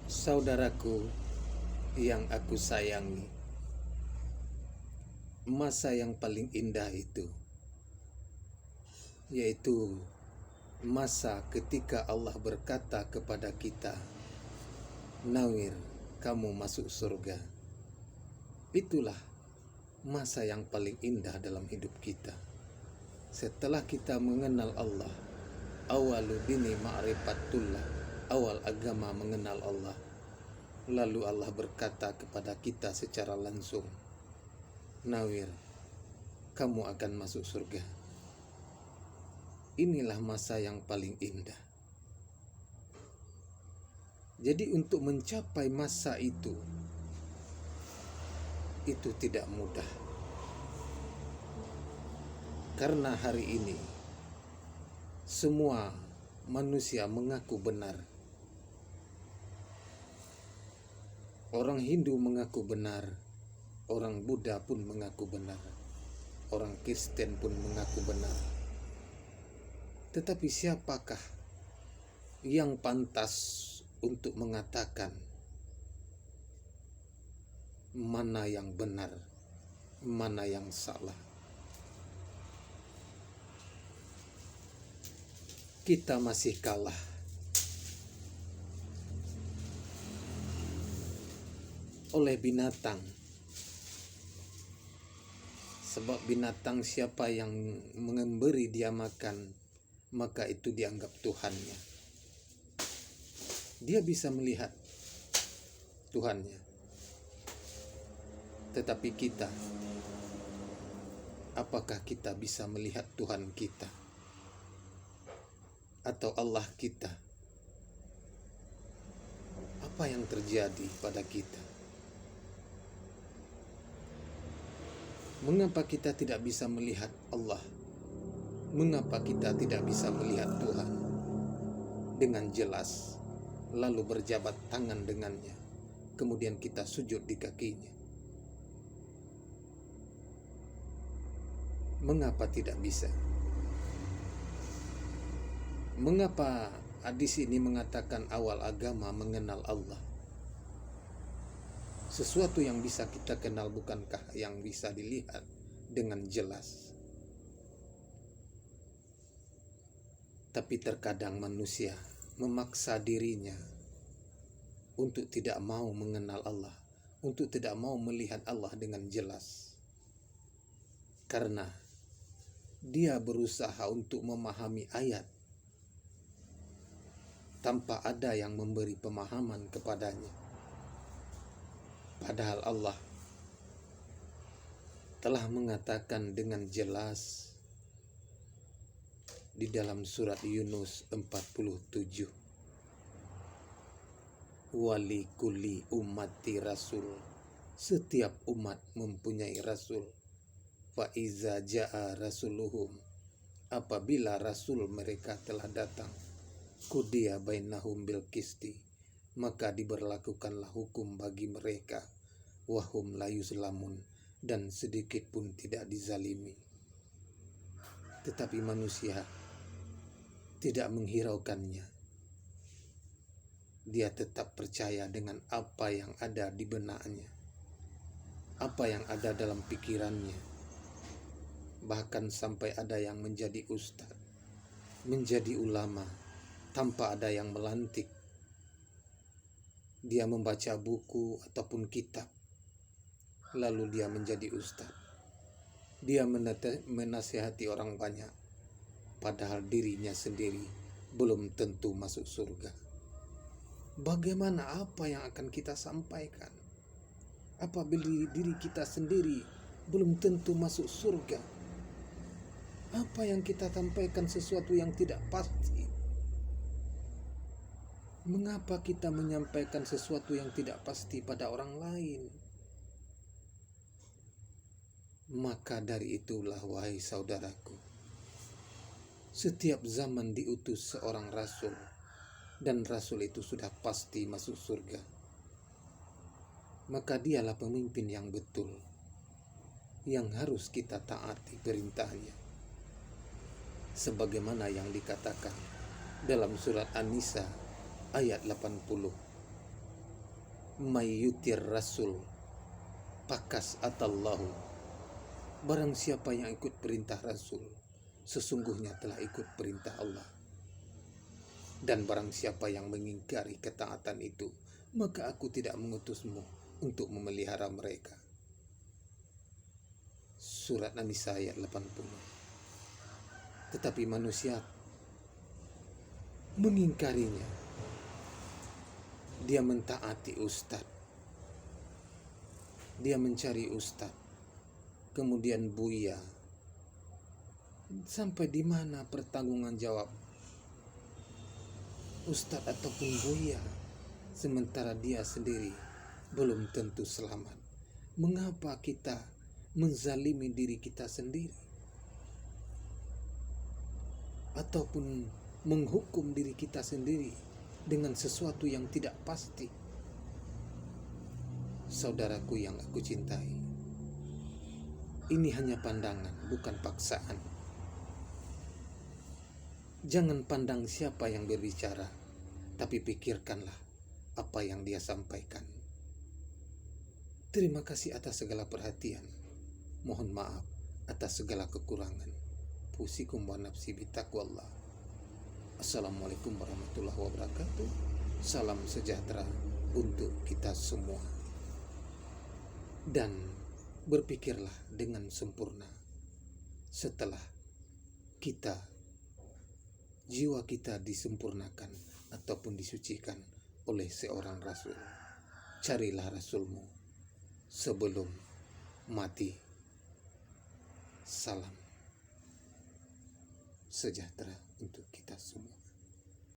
Saudaraku yang aku sayangi, masa yang paling indah itu yaitu masa ketika Allah berkata kepada kita, "Nawir, kamu masuk surga." Itulah masa yang paling indah dalam hidup kita. Setelah kita mengenal Allah, awalu dini ma'rifatullah, awal agama mengenal Allah. Lalu Allah berkata kepada kita secara langsung, "Nawir, kamu akan masuk surga." Inilah masa yang paling indah. Jadi untuk mencapai masa itu tidak mudah. Karena hari ini semua manusia mengaku benar. Orang Hindu mengaku benar, orang Buddha pun mengaku benar, orang Kristen pun mengaku benar. Tetapi siapakah yang pantas untuk mengatakan mana yang benar, mana yang salah? Kita masih kalah. Oleh binatang. Sebab binatang siapa yang memberi dia makan, maka itu dianggap Tuhannya. Dia bisa melihat Tuhannya. Tetapi kita, apakah kita bisa melihat Tuhan kita? Atau Allah kita? Apa yang terjadi pada kita? Mengapa kita tidak bisa melihat Allah? Mengapa kita tidak bisa melihat Tuhan dengan jelas, lalu berjabat tangan dengannya, kemudian kita sujud di kakinya? Mengapa tidak bisa? Mengapa hadis ini mengatakan awal agama mengenal Allah? Sesuatu yang bisa kita kenal bukankah yang bisa dilihat dengan jelas? Tapi terkadang manusia memaksa dirinya untuk tidak mau mengenal Allah, untuk tidak mau melihat Allah dengan jelas. Karena dia berusaha untuk memahami ayat tanpa ada yang memberi pemahaman kepadanya. Padahal Allah telah mengatakan dengan jelas di dalam surat Yunus 47, "Wali kulli ummati rasul." Setiap umat mempunyai rasul. Fa iza jaa rasuluhum, apabila rasul mereka telah datang, qudiya bainahum bil qisti, maka diberlakukanlah hukum bagi mereka, wahum la yuzlamun, dan sedikit pun tidak dizalimi. Tetapi manusia tidak menghiraukannya. Dia tetap percaya dengan apa yang ada di benaknya, apa yang ada dalam pikirannya. Bahkan sampai ada yang menjadi ustadz, menjadi ulama, tanpa ada yang melantik. Dia membaca buku ataupun kitab, lalu dia menjadi ustadz. Dia menasihati orang banyak, padahal dirinya sendiri belum tentu masuk surga. Bagaimana apa yang akan kita sampaikan apabila diri kita sendiri belum tentu masuk surga? Apa yang kita sampaikan sesuatu yang tidak pasti? Mengapa kita menyampaikan sesuatu yang tidak pasti pada orang lain? Maka dari itulah, wahai saudaraku, setiap zaman diutus seorang rasul, dan rasul itu sudah pasti masuk surga. Maka dialah pemimpin yang betul, yang harus kita taati perintahnya. Sebagaimana yang dikatakan dalam surat An-Nisa ayat 80, Mayyutir rasul pakas atallahu. Barang siapa yang ikut perintah Rasul, sesungguhnya telah ikut perintah Allah. Dan barang siapa yang mengingkari ketaatan itu, maka aku tidak mengutusmu untuk memelihara mereka. Surat An-Nisa ayat 80. Tetapi manusia mengingkarinya. Dia mentaati ustadz. Dia mencari ustadz. Kemudian buya. Sampai di mana pertanggungan jawab ustadz ataupun buya, sementara dia sendiri belum tentu selamat? Mengapa kita menzalimi diri kita sendiri, ataupun menghukum diri kita sendiri dengan sesuatu yang tidak pasti? Saudaraku yang aku cintai, ini hanya pandangan, bukan paksaan. Jangan pandang siapa yang berbicara, tapi pikirkanlah apa yang dia sampaikan. Terima kasih atas segala perhatian. Mohon maaf atas segala kekurangan. Fusikum wa nafsi bitaqwallah. Assalamualaikum warahmatullahi wabarakatuh. Salam sejahtera untuk kita semua. Dan berpikirlah dengan sempurna. Setelah jiwa kita disempurnakan ataupun disucikan oleh seorang rasul, carilah rasulmu sebelum mati. Salam sejahtera untuk kita semua.